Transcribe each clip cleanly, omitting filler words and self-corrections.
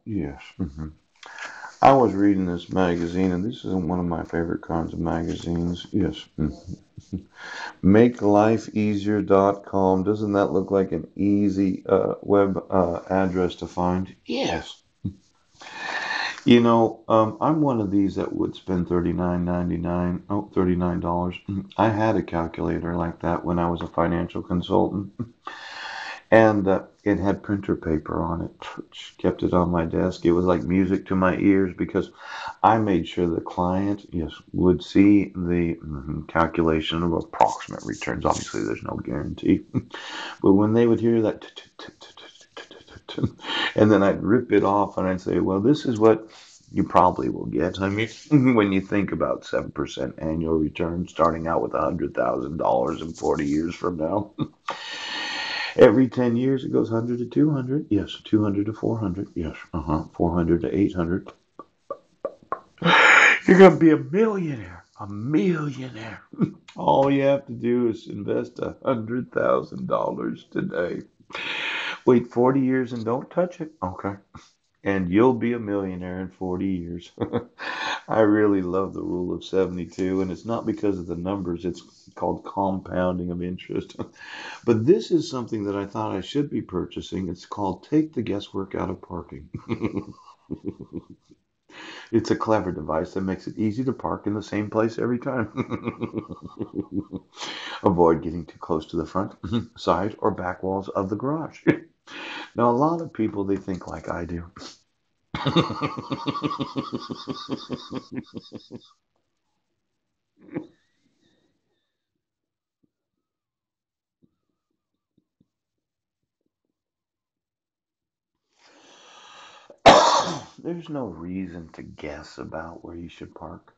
Yes. I was reading this magazine, and this isn't one of my favorite kinds of magazines. Yes. MakeLifeEasier.com. Doesn't that look like an easy web address to find? Yes. I'm one of these that would spend $39.99. Oh, $39. I had a calculator like that when I was a financial consultant, and it had printer paper on it, which kept it on my desk. It was like music to my ears because I made sure the client, yes, would see the calculation of approximate returns. Obviously, there's no guarantee, but when they would hear that, and then I'd rip it off and I'd say, well, this is what you probably will get. I mean, when you think about 7% annual return starting out with $100,000 in 40 years from now, every 10 years it goes 100 to 200. Yes, 200 to 400. Yes, 400 to 800. You're going to be a millionaire. A millionaire. All you have to do is invest $100,000 today. Wait 40 years and don't touch it. Okay. And you'll be a millionaire in 40 years. I really love the rule of 72, and it's not because of the numbers, it's called compounding of interest. But this is something that I thought I should be purchasing. It's called Take the Guesswork Out of Parking. It's a clever device that makes it easy to park in the same place every time. Avoid getting too close to the front, side, or back walls of the garage. Now, a lot of people, they think like I do. There's no reason to guess about where you should park.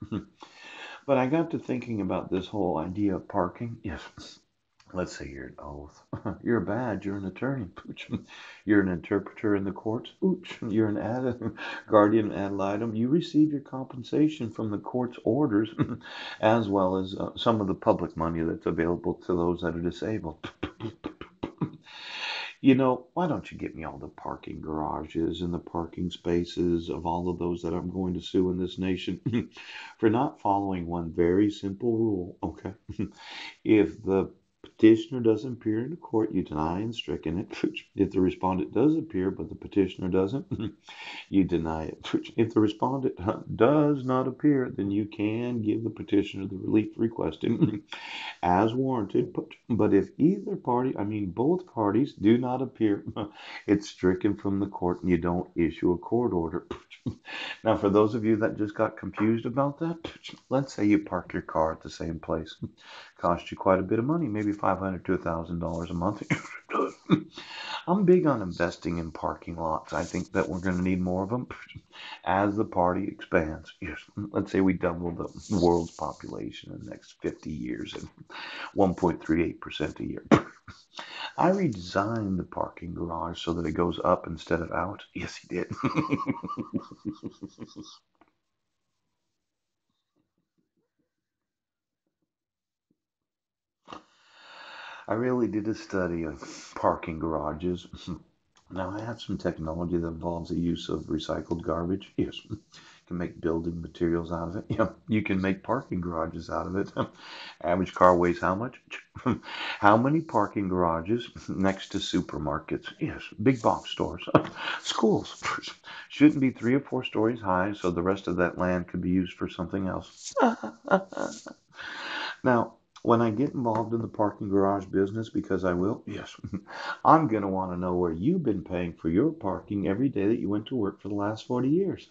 But I got to thinking about this whole idea of parking. Yes, let's say you're an oath. You're a badge. You're an attorney. You're an interpreter in the courts. Ooch. You're an guardian ad litem. You receive your compensation from the court's orders, as well as some of the public money that's available to those that are disabled. Why don't you get me all the parking garages and the parking spaces of all of those that I'm going to sue in this nation for not following one very simple rule, okay? If the petitioner doesn't appear in the court, you deny and stricken it. If the respondent does appear, but the petitioner doesn't, you deny it. If the respondent does not appear, then you can give the petitioner the relief requested as warranted. But if either party, I mean both parties, do not appear, it's stricken from the court and you don't issue a court order. Now, for those of you that just got confused about that, let's say you park your car at the same place. Cost you quite a bit of money, maybe $500 to $1,000 a month. I'm big on investing in parking lots. I think that we're going to need more of them as the party expands. Yes, let's say we double the world's population in the next 50 years and 1.38% a year. I redesigned the parking garage so that it goes up instead of out. Yes, he did. I really did a study of parking garages. Now, I have some technology that involves the use of recycled garbage. Yes, you can make building materials out of it. Yeah, you can make parking garages out of it. Average car weighs how much? How many parking garages next to supermarkets? Yes, big box stores, schools. Shouldn't be 3 or 4 stories high, so the rest of that land could be used for something else. Now, when I get involved in the parking garage business, because I will, yes, I'm going to want to know where you've been paying for your parking every day that you went to work for the last 40 years.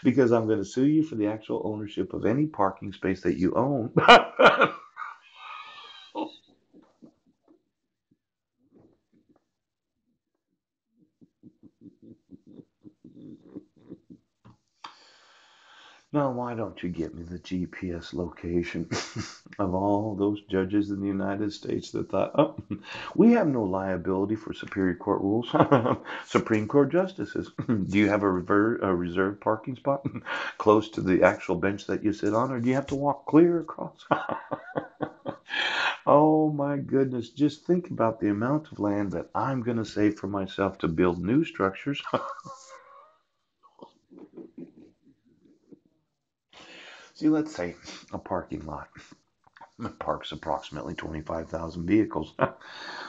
Because I'm going to sue you for the actual ownership of any parking space that you own. Now, why don't you get me the GPS location of all those judges in the United States that thought, oh, we have no liability for Superior Court rules, Supreme Court justices. Do you have a reserved parking spot close to the actual bench that you sit on, or do you have to walk clear across? Oh my goodness. Just think about the amount of land that I'm going to save for myself to build new structures. See, let's say a parking lot parks approximately 25,000 vehicles.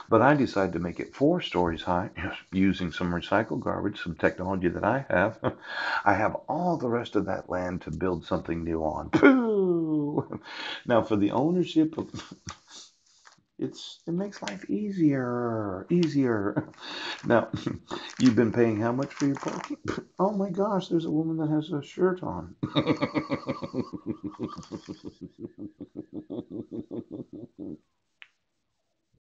But I decided to make it 4 stories high using some recycled garbage, some technology that I have. I have all the rest of that land to build something new on. Pooh! Now, for the ownership of it makes life easier. Now, you've been paying how much for your parking? Oh my gosh, there's a woman that has a shirt on.